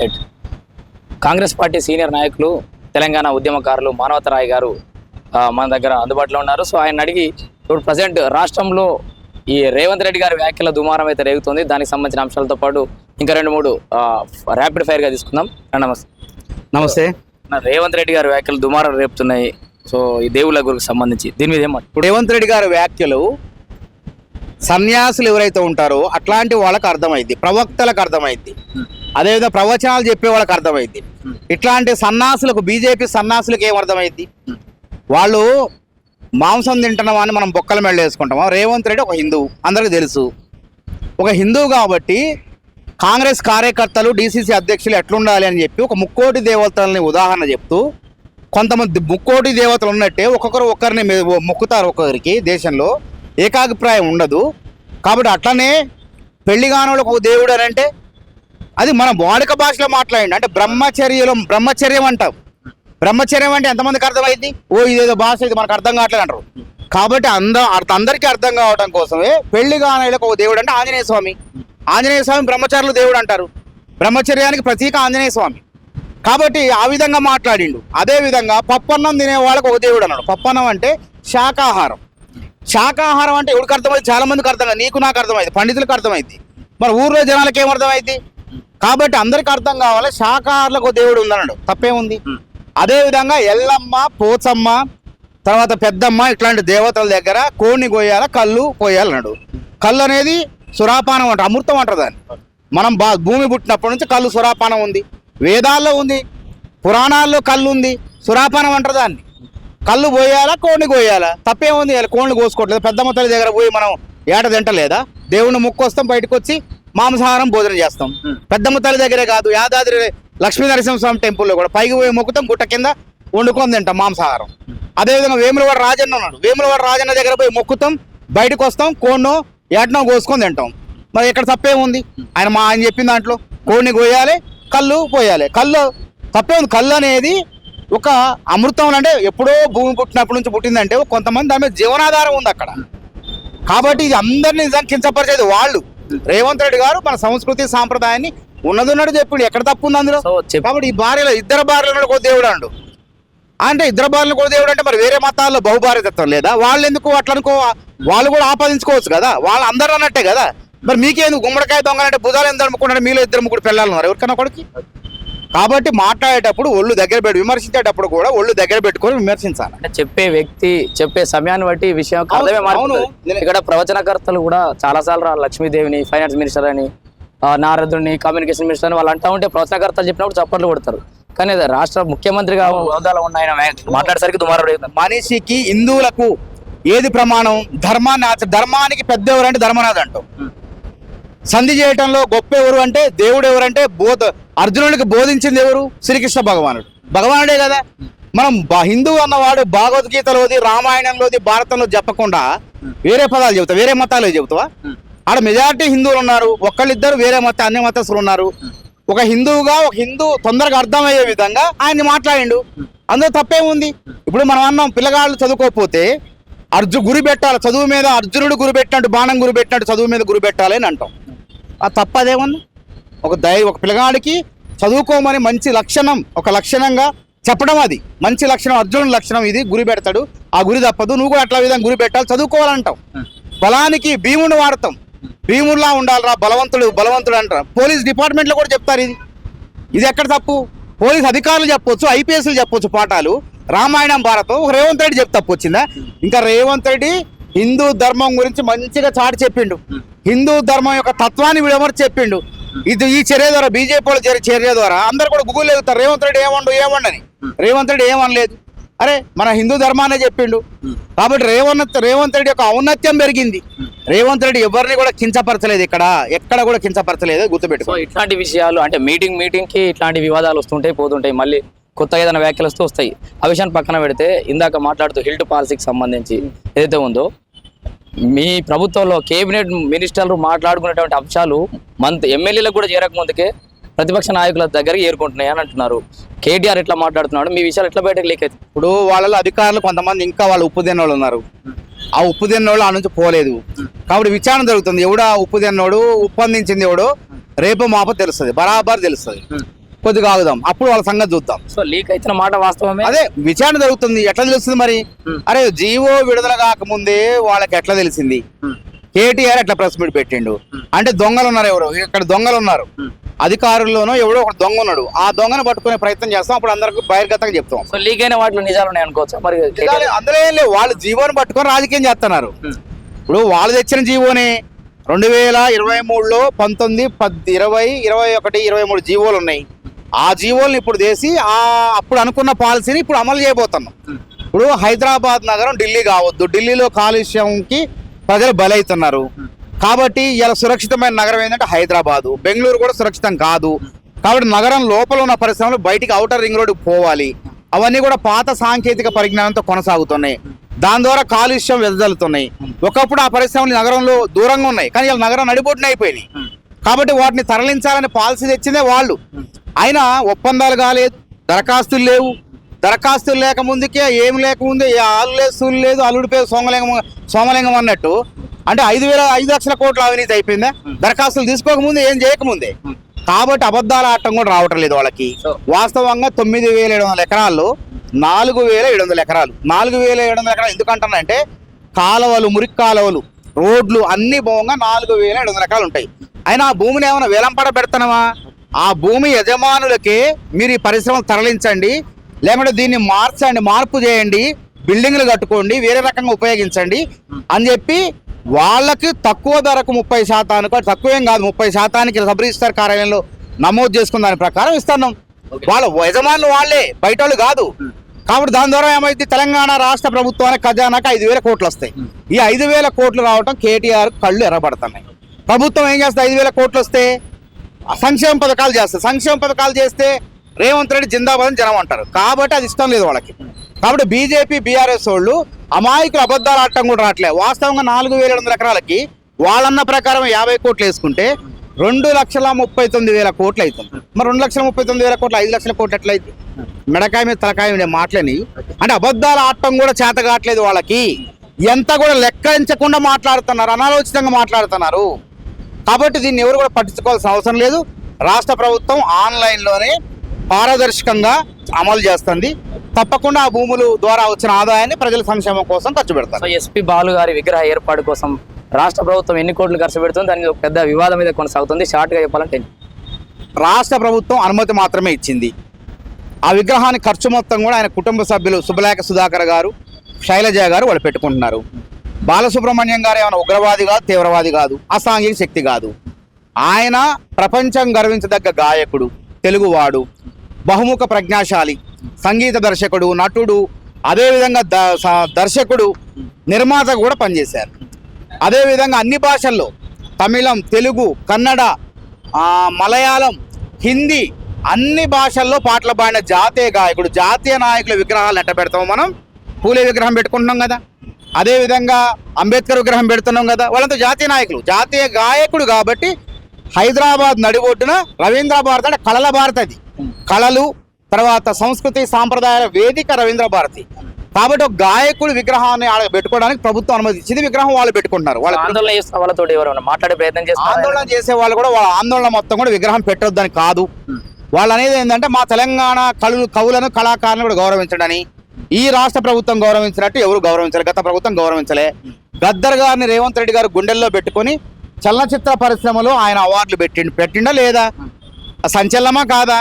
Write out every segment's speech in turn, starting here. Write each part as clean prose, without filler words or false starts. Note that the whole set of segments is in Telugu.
రైట్. కాంగ్రెస్ పార్టీ సీనియర్ నాయకులు తెలంగాణ ఉద్యమకారులు మానవతరాయ్ గారు మన దగ్గర అందుబాటులో ఉన్నారు. సో ఆయన అడిగి ఇప్పుడు ప్రజెంట్ రాష్ట్రంలో ఈ రేవంత్ రెడ్డి గారి వ్యాఖ్యల దుమారం అయితే రేగుతుంది. దానికి సంబంధించిన అంశాలతో పాటు ఇంకా 2-3 ర్యాపిడ్ ఫైర్గా తీసుకుందాం. నమస్తే. నమస్తే. రేవంత్ రెడ్డి గారి వ్యాఖ్యలు దుమారం రేపుతున్నాయి. సో ఈ దేవుళ్ళ గురికి సంబంధించి దీని మీద ఏమంటారు? ఇప్పుడు రేవంత్ రెడ్డి గారి వ్యాఖ్యలు సన్యాసులు ఎవరైతే ఉంటారో అట్లాంటి వాళ్ళకి అర్థమైంది, ప్రవక్తలకు అర్థమైంది, అదేవిధంగా ప్రవచనాలు చెప్పే వాళ్ళకి అర్థమైంది. ఇట్లాంటి సన్నాసులకు, బీజేపీ సన్నాసులకు ఏం అర్థమైంది? వాళ్ళు మాంసం తింటున్నామని మనం బొక్కల మెళ్ళ వేసుకుంటామా? రేవంత్ రెడ్డి ఒక హిందువు, అందరికీ తెలుసు. ఒక హిందువు కాబట్టి కాంగ్రెస్ కార్యకర్తలు, డీసీసీ అధ్యక్షులు ఎట్లుండాలి అని చెప్పి ఒక ముక్కోటి దేవతల్ని ఉదాహరణ చెప్తూ, కొంతమంది ముక్కోటి దేవతలు ఉన్నట్టే ఒక్కొక్కరిని మొక్కుతారు. ఒక్కొక్కరికి దేశంలో ఏకాభిప్రాయం ఉండదు. కాబట్టి అట్లనే పెళ్లిగానులకు ఒక దేవుడు అని అంటే అది మన వాడుక భాషలో మాట్లాడండి. అంటే బ్రహ్మచర్యం అంటాం. బ్రహ్మచర్యం అంటే ఎంతమందికి అర్థమైంది? ఇదేదో భాష, ఇది మనకు అర్థం కావట్లేదు అంటారు. కాబట్టి అందరికీ అర్థం కావడం కోసమే పెళ్లిగానులకు ఒక దేవుడు అంటే ఆంజనేయ స్వామి. ఆంజనేయ స్వామి బ్రహ్మచారులు దేవుడు అంటారు. బ్రహ్మచర్యానికి ప్రతీక ఆంజనేయ స్వామి. కాబట్టి ఆ విధంగా మాట్లాడిండు. అదేవిధంగా పప్పన్నం తినే వాళ్ళకు ఒక దేవుడు అన్నాడు. పప్పన్నం అంటే శాకాహారం. శాకాహారం అంటే ఎవరికి అర్థమైంది? చాలా మందికి అర్థం కాదు. నీకు నాకు అర్థమైంది, పండితులకు అర్థమైంది, మరి ఊర్లో జనాలకు ఏమర్థమైంది? కాబట్టి అందరికి అర్థం కావాలి, శాకాహారులకు ఒక దేవుడు ఉందన్నాడు. తప్పేముంది? అదేవిధంగా ఎల్లమ్మ, పోచమ్మ, తర్వాత పెద్దమ్మ ఇట్లాంటి దేవతల దగ్గర కోడిని కోయాల, కళ్ళు కోయాలన్నాడు. కళ్ళు అనేది సురాపానం అంట, అమృతం అంటారు దాన్ని. మనం భూమి పుట్టినప్పటి నుంచి కళ్ళు సురాపానం ఉంది, వేదాల్లో ఉంది, పురాణాల్లో కళ్ళు ఉంది, సురాపానం అంటారు దాన్ని. కళ్ళు పోయాలా, కోడిని కోయాలా? తప్పేముంది? కోడిని కోసుకోవట్లేదు. పెద్దమ్మ తల్లి దగ్గర పోయి మనం ఏట తింటలేదా? దేవుడిని మొక్కు వస్తాం, బయటకు వచ్చి మాంసాహారం భోజనం చేస్తాం. పెద్దమ్మ తల్లి దగ్గరే కాదు, యాదాద్రి లక్ష్మీ నరసింహస్వామి టెంపుల్లో కూడా పైకి పోయి మొక్కుతాం, గుట్ట కింద వండుకొని తింటాం మాంసాహారం. అదేవిధంగా వేములవాడ రాజన్న ఉన్నాడు, వేములవాడ రాజన్న దగ్గర పోయి మొక్కుతాం, బయటకు వస్తాం, కోడినో ఏటనో కోసుకొని తింటాం. మరి ఇక్కడ తప్పేముంది? ఆయన చెప్పిన దాంట్లో కోడిని కోయాలి, కళ్ళు పోయాలి. కళ్ళు తప్పేముంది? కళ్ళు అనేది ఒక అమృతం. అంటే ఎప్పుడో భూమి పుట్టినప్పటి నుంచి పుట్టిందంటే కొంతమంది దాని మీద జీవనాధారం ఉంది అక్కడ. కాబట్టి ఇది అందరినీ నిజాన్ని కించపరిచేది వాళ్ళు. రేవంత్ రెడ్డి గారు మన సంస్కృతి సాంప్రదాయాన్ని ఉన్నది చెప్పుడు, ఎక్కడ తప్పు ఉంది అందులో? కాబట్టి ఈ భార్యలో ఇద్దరు భార్యలు కూడా దేవుడు అండు అంటే ఇద్దరు భార్యలు కూడా దేవుడు అంటే మరి వేరే మతాల్లో బహుభార్యతత్వం లేదా? వాళ్ళు ఎందుకు అట్లనుకో? వాళ్ళు కూడా ఆపాదించుకోవచ్చు కదా, వాళ్ళు అందరూ అన్నట్టే కదా. మరి మీకేందుకు గుమ్మడికాయ దొంగలంటే భుజాలు ఎంత అనుకుంటే మీలో 2-3 పిల్లలు ఉన్నారు ఎవరికైనా కొడుకు. కాబట్టి మాట్లాడేటప్పుడు ఒళ్ళు దగ్గర పెట్టి, విమర్శించేటప్పుడు కూడా ఒళ్ళు దగ్గర పెట్టుకొని విమర్శించాలి. అంటే చెప్పే వ్యక్తి చెప్పే సమయాన్ని బట్టి విషయం అర్థమే మారుతుంది. ఇక్కడ ప్రవచనకర్తలు కూడా చాలాసార్లు లక్ష్మీదేవిని ఫైనాన్స్ మినిస్టర్ అని, నారదుని కమ్యూనికేషన్ మినిస్టర్ అని వాళ్ళు అంటా ఉంటే ప్రవచనకర్తలు చెప్పినప్పుడు చప్పట్లు కొడతారు. కానీ రాష్ట్ర ముఖ్యమంత్రిగా హోదాలో ఉన్న ఆయన మాట్లాడేసరికి దుమారం. మనిషికి, హిందువులకు ఏది ప్రమాణం? ధర్మానికి పెద్ద ఎవరంటే ధర్మనాథ్ అంటాం. సంధి చేయటంలో గొప్ప ఎవరు అంటే దేవుడు ఎవరంటే అర్జునుడికి బోధించింది ఎవరు? శ్రీకృష్ణ భగవానుడు. భగవానుడే కదా. మనం హిందువు అన్నవాడు భగవద్గీతలోది, రామాయణంలోది, భారతంలో చెప్పకుండా వేరే పదాలు చెబుతావు, వేరే మతాలు చెబుతావా? ఆడ మెజారిటీ హిందువులు ఉన్నారు, ఒక్కళ్ళిద్దరు వేరే అన్య మతస్థులు ఉన్నారు. ఒక హిందువుగా ఒక హిందూ తొందరగా అర్థమయ్యే విధంగా ఆయన్ని మాట్లాడిండు. అందులో తప్పేముంది? ఇప్పుడు మనం అన్నాం పిల్లగాళ్ళు చదువుకోకపోతే గురి పెట్టాలి, చదువు మీద అర్జునుడు గురి పెట్టినట్టు, బాణం గురి పెట్టినట్టు చదువు మీద గురి పెట్టాలి అని అంటాం. ఆ తప్పదేమన్నా? ఒక పిల్లగాడికి చదువుకోమని మంచి లక్షణం, ఒక లక్షణంగా చెప్పడం, అది మంచి లక్షణం, అర్జునుడి లక్షణం, ఇది గురి పెడతాడు, ఆ గురి తప్పదు, నువ్వు కూడా అట్లా విధంగా గురి పెట్టాలి, చదువుకోవాలంటాం. బలానికి భీముడిని వాడతాం, భీముడిలా ఉండాలిరా, బలవంతుడు అంటారు. పోలీస్ డిపార్ట్మెంట్లో కూడా చెప్తారు. ఇది ఎక్కడ తప్పు? పోలీస్ అధికారులు చెప్పొచ్చు, ఐపీఎస్లు చెప్పొచ్చు పాఠాలు, రామాయణం, భారతం. రేవంత్ రెడ్డి చెప్తే తప్పు వచ్చిందా? ఇంకా రేవంత్ రెడ్డి హిందూ ధర్మం గురించి మంచిగా చాటి చెప్పిండు, హిందూ ధర్మం యొక్క తత్వాన్ని విడమర్చి చెప్పిండు. ఈ చర్య ద్వారా, బీజేపీ వాళ్ళ చర్య ద్వారా అందరు కూడా గుగులు ఎగుతారు, రేవంత్ రెడ్డి ఏమండని. రేవంత్ రెడ్డి ఏమనలేదు. అరే మన హిందూ ధర్మాన్ని చెప్పిండు. కాబట్టి రేవంత్ రెడ్డి యొక్క ఔన్నత్యం పెరిగింది. రేవంత్ రెడ్డి ఎవరిని కూడా కించపరచలేదు, ఎక్కడ కూడా కించపరచలేదు, గుర్తుపెట్టుకో. ఇట్లాంటి విషయాలు అంటే మీటింగ్కి ఇట్లాంటి వివాదాలు వస్తుంటాయి, పోతుంటాయి, మళ్ళీ కొత్తగా ఏదైనా వ్యాఖ్యలు వస్తూ వస్తాయి. ఆ విషయాన్ని పక్కన పెడితే ఇందాక మాట్లాడుతూ హిల్ట్ పాలసీకి సంబంధించి ఏదైతే ఉందో, మీ ప్రభుత్వంలో కేబినెట్ మినిస్టర్లు మాట్లాడుకునేటువంటి అంశాలు ఎమ్మెల్యేలకు కూడా చేరకముందుకే ప్రతిపక్ష నాయకుల దగ్గరికి ఏరుకుంటున్నాయి అని అంటున్నారు. కేటీఆర్ ఎట్లా మాట్లాడుతున్నాడు, మీ విషయాలు ఎట్లా బయటకు లీక్ అవుతుంది? ఇప్పుడు వాళ్ళలో అధికారులు కొంతమంది ఇంకా వాళ్ళు ఉప్పు తిన్నోళ్ళు ఉన్నారు. ఆ ఉప్పు తిన్నోళ్ళు ఆ నుంచి పోలేదు. కాబట్టి విచారణ జరుగుతుంది. ఎవడు ఆ ఉప్పు తిన్నోడు, ఉప్పు అందించింది ఎవడో రేపు మాప తెలుస్తుంది, బరాబర్ తెలుస్తుంది. కొద్దిగా ఆగుదాం, అప్పుడు వాళ్ళ సంగతి చూద్దాం. సో లీక్ అయిన మాట వాస్తవమే. అదే విచారణ జరుగుతుంది, ఎట్లా తెలుస్తుంది మరి? అరే జీవో విడుదల కాకముందే వాళ్ళకి ఎట్లా తెలిసింది? కేటీఆర్ ఎట్లా ప్రెస్ మీట్ పెట్టిండు అంటే దొంగలు ఉన్నారు, ఎవరు ఇక్కడ దొంగలు ఉన్నారు, అధికారుల్లోనో ఎవడో ఒక దొంగ ఉన్నాడు, ఆ దొంగను పట్టుకునే ప్రయత్నం చేస్తాం, అప్పుడు అందరికి బహిర్గతంగా చెప్తాం. సో లీక్ అయిన వాటిలో నిజాలు ఉన్నాయి అనుకోవచ్చా మరి? అందులో ఏం లేవు, వాళ్ళు జీవోని పట్టుకొని రాజకీయం చేస్తున్నారు. ఇప్పుడు వాళ్ళు తెచ్చిన జీవోని 2023లో 19, 20, 21, 23 జీవోలు ఉన్నాయి. ఆ జీవోల్ని ఇప్పుడు తీసి అప్పుడు అనుకున్న పాలసీని ఇప్పుడు అమలు చేయబోతున్నాం. ఇప్పుడు హైదరాబాద్ నగరం ఢిల్లీ కావద్దు, ఢిల్లీలో కాలుష్యంకి ప్రజలు బలవుతున్నారు కాబట్టి ఇలా సురక్షితమైన నగరం ఏంటంటే హైదరాబాదు. బెంగళూరు కూడా సురక్షితం కాదు కాబట్టి నగరం లోపల ఉన్న పరిశ్రమలు బయటికి ఔటర్ రింగ్ రోడ్డుకి పోవాలి. అవన్నీ కూడా పాత సాంకేతిక పరిజ్ఞానంతో కొనసాగుతున్నాయి, దాని ద్వారా కాలుష్యం వెదజల్లుతున్నాయి. ఒకప్పుడు ఆ పరిశ్రమలు నగరంలో దూరంగా ఉన్నాయి కానీ ఇలా నగరం నడిబొడ్డున అయిపోయినాయి కాబట్టి వాటిని తరలించాలని పాలసీ తెచ్చిందే వాళ్ళు. అయినా ఒప్పందాలు కాలేదు, దరఖాస్తులు లేవు. దరఖాస్తులు లేకముందుకే ఏం లేకముందే ఆలు లేదు, సూలు లేదు, అల్లుడి పేరు సోమలింగం అన్నట్టు అంటే 5 లక్షల కోట్ల అవినీతి అయిపోయిందా దరఖాస్తులు తీసుకోకముందే, ఏం చేయకముందే. కాబట్టి అబద్ధాల ఆటం కూడా రావటం లేదు వాళ్ళకి. వాస్తవంగా 9,700 ఎకరాల్లో 4,700 ఎకరాలు 4,700 ఎకరాలు ఎందుకంటున్నారంటే కాలువలు, మురికి కాలువలు, రోడ్లు అన్ని పోగా 4,700 ఎకరాలు ఉంటాయి. అయినా ఆ భూమిని ఏమైనా వేలంపాట పెడతానమా? ఆ భూమి యజమానులకే మీరు ఈ పరిశ్రమలు తరలించండి, లేకుంటే దీన్ని మార్చండి, మార్పు చేయండి, బిల్డింగ్లు కట్టుకోండి, వేరే రకంగా ఉపయోగించండి అని చెప్పి వాళ్ళకి తక్కువ ధరకు 30%, తక్కువేం కాదు 30% సబ్ రిజిస్టర్ కార్యాలయంలో నమోదు చేసుకున్న దాని ప్రకారం ఇస్తున్నాం. వాళ్ళ యజమానులు వాళ్ళే, బయట వాళ్ళు కాదు. కాబట్టి దాని ద్వారా ఏమైంది, తెలంగాణ రాష్ట్ర ప్రభుత్వానికి ఖజానాకి 5,000 కోట్లు వస్తాయి. ఈ 5,000 కోట్లు రావటం కేటీఆర్ కళ్ళు ఎర్రబడుతున్నాయి. ప్రభుత్వం ఏం చేస్తే 5,000 కోట్లు వస్తే సంక్షేమ పథకాలు చేస్తారు. సంక్షేమ పథకాలు చేస్తే రేవంత్ రెడ్డి జిందాబాద్ అని జనం అంటారు కాబట్టి అది ఇష్టం లేదు వాళ్ళకి. కాబట్టి బీజేపీ, బీఆర్ఎస్ వాళ్ళు అమాయకులు అబద్ధాలు ఆడటం కూడా రావట్లేదు. వాస్తవంగా 4,700 ఎకరాలకి వాళ్ళన్న ప్రకారం 50 కోట్లు వేసుకుంటే 2,39,000 కోట్లు అవుతుంది. మరి 2,39,000 కోట్లు 5 లక్షల కోట్లు ఎట్లయితే? మెడకాయ మీద తలకాయ మీద మాటలని అంటే అబద్ధాలు ఆడటం కూడా చేత కావట్లేదు వాళ్ళకి. ఎంత కూడా లెక్కించకుండా మాట్లాడుతున్నారు, అనాలోచితంగా మాట్లాడుతున్నారు. కాబట్టి దీన్ని ఎవరు కూడా పట్టించుకోవాల్సిన అవసరం లేదు. రాష్ట్ర ప్రభుత్వం ఆన్లైన్లోనే పారదర్శకంగా అమలు చేస్తుంది. తప్పకుండా ఆ భూముల ద్వారా వచ్చిన ఆదాయాన్ని ప్రజల సంక్షేమం కోసం ఖర్చు పెడతారు. సో ఎస్పీ బాలు గారి విగ్రహ ఏర్పాటు కోసం రాష్ట్ర ప్రభుత్వం ఎన్ని కోట్లు ఖర్చు పెడుతుంది? దానికి ఒక పెద్ద వివాదం మీద కొనసాగుతుంది. షార్ట్గా చెప్పాలంటే రాష్ట్ర ప్రభుత్వం అనుమతి మాత్రమే ఇచ్చింది. ఆ విగ్రహానికి ఖర్చు మొత్తం కూడా ఆయన కుటుంబ సభ్యులు శుభలేఖ సుధాకర్ గారు, శైలజ గారు వాళ్ళు పెట్టుకుంటున్నారు. బాలసుబ్రహ్మణ్యం గారు ఏమైనా ఉగ్రవాది కాదు, తీవ్రవాది కాదు, అసాంఘిక శక్తి కాదు. ఆయన ప్రపంచం గర్వించదగ్గ గాయకుడు, తెలుగువాడు, బహుముఖ ప్రజ్ఞాశాలి, సంగీత దర్శకుడు, నటుడు, అదేవిధంగా దర్శకుడు, నిర్మాత కూడా పనిచేశారు. అదేవిధంగా అన్ని భాషల్లో తమిళం, తెలుగు, కన్నడ, మలయాళం, హిందీ అన్ని భాషల్లో పాటలు పాడిన జాతీయ గాయకుడు. జాతీయ నాయకుల విగ్రహాలు ఎట్ట పెడతాము మనం? పూలే విగ్రహం పెట్టుకుంటున్నాం కదా, అదేవిధంగా అంబేద్కర్ విగ్రహం పెడుతున్నాం కదా, వాళ్ళంతా జాతీయ నాయకులు, జాతీయ గాయకుడు. కాబట్టి హైదరాబాద్ నడిబొడ్డున రవీంద్ర భారతి అంటే కళల భారతి, అది కళలు తర్వాత సంస్కృతి సాంప్రదాయాల వేదిక రవీంద్ర భారతి. కాబట్టి ఒక గాయకుడు విగ్రహాన్ని పెట్టుకోవడానికి ప్రభుత్వం అనుమతి ఇచ్చింది. విగ్రహం వాళ్ళు పెట్టుకుంటున్నారు. వాళ్ళ ఆందోళన చేస్తున్న వాళ్ళతో ఎవరైనా మాట్లాడే ప్రయత్నం చేస్తారు. ఆందోళన చేసే వాళ్ళు కూడా వాళ్ళ ఆందోళన మొత్తం కూడా విగ్రహం పెట్టొద్దని కాదు. వాళ్ళు అనేది ఏంటంటే మా తెలంగాణ కవులను, కళాకారులను కూడా గౌరవించడని. ఈ రాష్ట్ర ప్రభుత్వం గౌరవించినట్టు ఎవరు గౌరవించలే, గత ప్రభుత్వం గౌరవించలే. గద్దర్ గారిని రేవంత్ రెడ్డి గారు గుండెల్లో పెట్టుకొని చలనచిత్ర పరిశ్రమలో ఆయన అవార్డులు పెట్టిండా లేదా? సంచలనమా కాదా?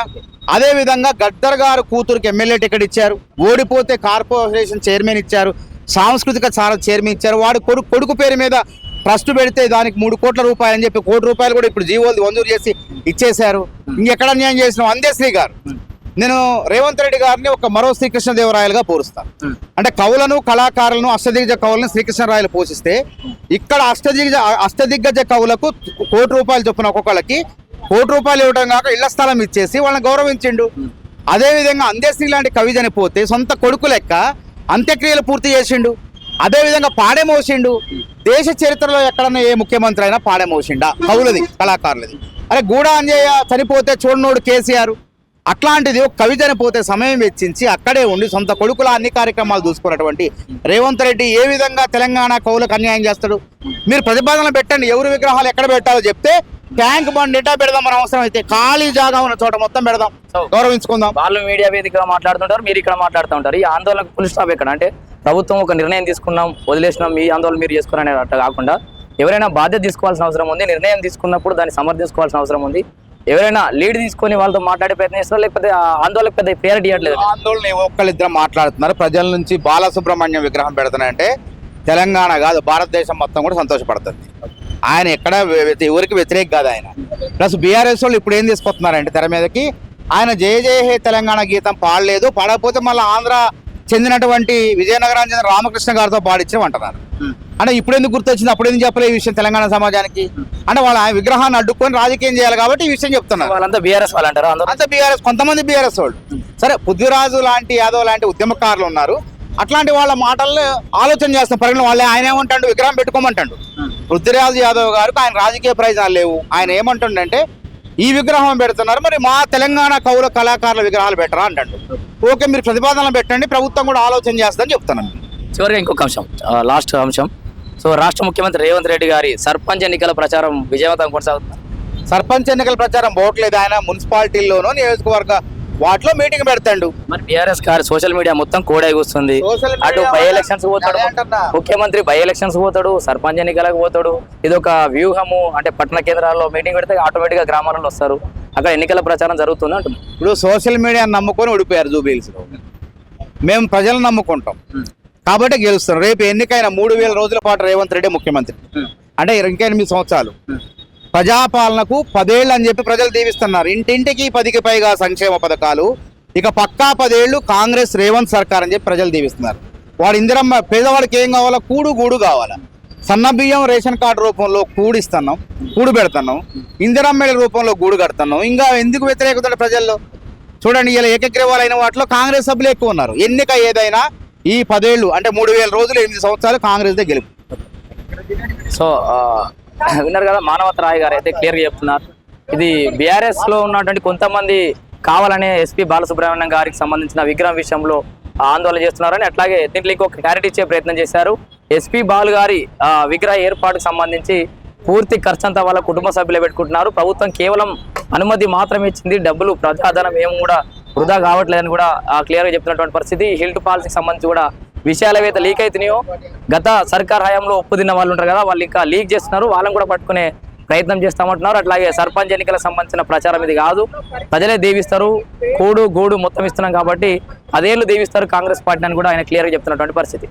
అదేవిధంగా గద్దర్ గారు కూతురికి ఎమ్మెల్యే టికెట్ ఇచ్చారు, ఓడిపోతే కార్పొరేషన్ చైర్మన్ ఇచ్చారు, సాంస్కృతిక చైర్మన్ ఇచ్చారు. వాడు కొడుకు పేరు మీద ట్రస్ట్ పెడితే దానికి 3 కోట్ల రూపాయలు అని చెప్పి 1 కోటి రూపాయలు కూడా ఇప్పుడు జీవోలు మంజూరు చేసి ఇచ్చేశారు. ఇంకెక్కడ అన్యాయం చేసిన అందేశ్రీ గారు. నేను రేవంత్ రెడ్డి గారిని ఒక మరో శ్రీకృష్ణదేవరాయలుగా పోరుస్తాను. అంటే కవులను, కళాకారులను, అష్టదిగ్గజ కవులను శ్రీకృష్ణరాయలు పోషిస్తే ఇక్కడ అష్టదిగ్గజ కవులకు 1 కోటి రూపాయలు చొప్పున ఒక్కొక్కళ్ళకి 1 కోటి రూపాయలు ఇవ్వడం కాక ఇళ్ల స్థలం ఇచ్చేసి వాళ్ళని గౌరవించిండు. అదేవిధంగా అందేశ్రీ లాంటి కవి చనిపోతే సొంత కొడుకు లెక్క అంత్యక్రియలు పూర్తి చేసిండు. అదేవిధంగా పాడేమోసిండు. దేశ చరిత్రలో ఎక్కడన్నా ఏ ముఖ్యమంత్రి అయినా పాడేమోసిండా? కవులది, కళాకారులది. అరే గూడా అంజయ్య చనిపోతే చూడనోడు కేసీఆర్. అట్లాంటిది ఒక కవి చనిపోతే సమయం వెచ్చించి అక్కడే ఉండి సొంత కొడుకుల అన్ని కార్యక్రమాలు చూసుకున్నటువంటి రేవంత్ రెడ్డి ఏ విధంగా తెలంగాణ కవులకు అన్యాయం చేస్తాడు? మీరు ప్రతిపాదనలు పెట్టండి, ఎవరి విగ్రహాలు ఎక్కడ పెట్టాలో చెప్తే ట్యాంక్ బండ్ ఎటా పెడదాం మన అవసరం అయితే, ఖాళీ జాగా ఉన్న చోట మొత్తం పెడదాం, గౌరవించుకుందాం. వాళ్ళు మీడియా వేదికగా మాట్లాడుతుంటారు, మీరు ఇక్కడ మాట్లాడుతూ ఉంటారు. ఈ ఆందోళనకు ఫుల్ స్టాప్ ఎక్కడ అంటే ప్రభుత్వం ఒక నిర్ణయం తీసుకున్నాం వదిలేసినాం మీ ఆందోళన మీరు చేసుకున్నారనే అట్లా కాకుండా ఎవరైనా బాధ్యత తీసుకోవాల్సిన అవసరం ఉంది. నిర్ణయం తీసుకున్నప్పుడు దాన్ని సమర్థించుకోవాల్సిన అవసరం ఉంది. ఎవరైనా లీడ్ తీసుకొని వాళ్ళతో మాట్లాడే ప్రయత్నం చేస్తారో లేకపోతే ఆ ఆందోళనకు పెద్ద ప్రియారిటీ ఇవ్వట్లేదు. ఆందోళన ఒక్కళ్ళిద్దరు మాట్లాడుతున్నారు. ప్రజల నుంచి బాలసుబ్రహ్మణ్యం విగ్రహం పెడుతున్నాయంటే తెలంగాణ కాదు భారతదేశం మొత్తం కూడా సంతోషపడుతుంది. ఆయన ఎక్కడ ఎవరికి వ్యతిరేక కాదు ఆయన. ప్లస్ బీఆర్ఎస్ వాళ్ళు ఇప్పుడు ఏం తీసుకొస్తున్నారంటే తెర మీదకి ఆయన జయ జయ హే తెలంగాణ గీతం పాడలేదు, పాడకపోతే మళ్ళీ ఆంధ్ర చెందినటువంటి విజయనగరానికి చెందిన రామకృష్ణ గారితో పాడించమంటున్నారు. అంటే ఇప్పుడు ఎందుకు గుర్తొచ్చింది, అప్పుడు ఎందుకు చెప్పలేదు ఈ విషయం తెలంగాణ సమాజానికి? అంటే వాళ్ళ విగ్రహాన్ని అడ్డుకొని రాజకీయం చేయాలి కాబట్టి ఈ విషయం చెప్తున్నారు. వాళ్ళంతా బీఆర్ఎస్ వాళ్ళు అంటారు, అంతా బీఆర్ఎస్, కొంతమంది బీఆర్ఎస్ వాళ్ళు. సరే పృథ్వీరాజు లాంటి యాదవ్ లాంటి ఉద్యమకారులు ఉన్నారు, అట్లాంటి వాళ్ళ మాటల్లో ఆలోచన చేస్తాం. పరిగణ వాళ్ళే ఆయన ఏమంటాడు, విగ్రహం పెట్టుకోమంటాడు. పృథ్వీరాజు యాదవ్ గారికి ఆయన రాజకీయ ప్రయోజనాలు లేవు. ఆయన ఏమంటుండంటే ఈ విగ్రహం పెడుతున్నారు, మరి మా తెలంగాణ కవుల కళాకారుల విగ్రహాలు పెట్టరా అంటాడు. ఓకే మీరు ప్రతిపాదనలు పెట్టండి, ప్రభుత్వం కూడా ఆలోచన చేస్తుందని చెప్తున్నాను. చివరిగా ఇంకొక అంశం, లాస్ట్ అంశం. సో రాష్ట్ర ముఖ్యమంత్రి రేవంత్ రెడ్డి గారి సర్పంచ్ ఎన్నికల ప్రచారం విజయవంతం కొనసాగుతుంది. సర్పంచ్ ఎన్నికల ప్రచారం పోవట్లేదు. ఆయన మున్సిపాలిటీల్లోనూ నియోజకవర్గ వాటిలో మీటింగ్ పెడతాడు. మరి బీఆర్ఎస్ గారు సోషల్ మీడియా మొత్తం కోడై కూస్తుంది. అటు బై ఎలక్షన్స్ పోతాడు ముఖ్యమంత్రి, బై ఎలక్షన్స్ పోతాడు, సర్పంచ్ ఎన్నికలకు పోతాడు. ఇది ఒక వ్యూహము. అంటే పట్టణ కేంద్రాల్లో మీటింగ్ పెడితే ఆటోమేటిక్ గా గ్రామాలలో వస్తారు, అక్కడ ఎన్నికల ప్రచారం జరుగుతుంది అంటున్నారు. ఇప్పుడు సోషల్ మీడియాని నమ్ముకొని ఓడిపోయారు జూబిలీస్లో. మేము ప్రజలను నమ్ముకుంటాం కాబట్టి గెలుస్తాం. రేపు ఎన్నికైన 3000 రోజుల పాటు రేవంత్ రెడ్డి ముఖ్యమంత్రి అంటే ఇంకా 8 సంవత్సరాలు ప్రజాపాలనకు 10 ఏళ్ళు అని చెప్పి ప్రజలు దీవిస్తున్నారు. ఇంటింటికి 10కి పైగా సంక్షేమ పథకాలు, ఇక పక్కా 10 ఏళ్ళు కాంగ్రెస్ రేవంత్ సర్కార్ అని చెప్పి ప్రజలు దీవిస్తున్నారు. వాడు ఇందిరమ్మ పేదవాడికి ఏం కావాలా, గూడు కావాలా. సన్న బియ్యం రేషన్ కార్డు రూపంలో కూడిస్తున్నాం, కూడు పెడుతున్నాం, ఇందిరమ్మ రూపంలో గూడు కడుతున్నాం. ఇంకా ఎందుకు వ్యతిరేకత ప్రజల్లో? చూడండి ఇలా ఏకగ్రీవాలైన వాటిలో కాంగ్రెస్ సభ్యులు ఎక్కువ ఉన్నారు. ఎన్నిక ఏదైనా ఈ 10 ఏళ్ళు అంటే 3000 రోజులు 8 సంవత్సరాలు కాంగ్రెస్ గెలుపు. సో విన్నారు కదా, మానవత రాయ్ గారు అయితే క్లియర్గా చెప్తున్నారు. ఇది బీఆర్ఎస్ లో ఉన్నటువంటి కొంతమంది కావాలనే ఎస్పీ బాలసుబ్రహ్మణ్యం గారికి సంబంధించిన విగ్రహం విషయంలో ఆందోళన చేస్తున్నారని, అట్లాగే దీంట్లో ఇంకొక క్లారిటీ ఇచ్చే ప్రయత్నం చేశారు. ఎస్పీ బాలు గారి విగ్రహ ఏర్పాటుకు సంబంధించి పూర్తి ఖర్చు అంతా వాళ్ళ కుటుంబ సభ్యులే పెట్టుకుంటున్నారు. ప్రభుత్వం కేవలం అనుమతి మాత్రమే ఇచ్చింది, డబ్బులు ప్రజాధనం ఏం కూడా వృధా కావట్లేదని కూడా క్లియర్గా చెప్తున్నటువంటి పరిస్థితి. హిల్ట్ పాలసీకి సంబంధించి కూడా విషయాలు ఏవైతే లీక్ అవుతున్నాయో గత సర్కార్ హయాంలో ఒప్పుదిన్న వాళ్ళు ఉంటారు కదా, వాళ్ళు ఇంకా లీక్ చేస్తున్నారు, వాళ్ళని కూడా పట్టుకునే ప్రయత్నం చేస్తామంటున్నారు. అట్లాగే సర్పంచ్ ఎన్నికలకు సంబంధించిన ప్రచారం ఇది కాదు, ప్రజలే దీవిస్తారు, గూడు మొత్తం ఇస్తున్నాం కాబట్టి 10 ఏళ్ళు దీవిస్తారు కాంగ్రెస్ పార్టీ అని కూడా ఆయన క్లియర్గా చెప్తున్నటువంటి పరిస్థితి.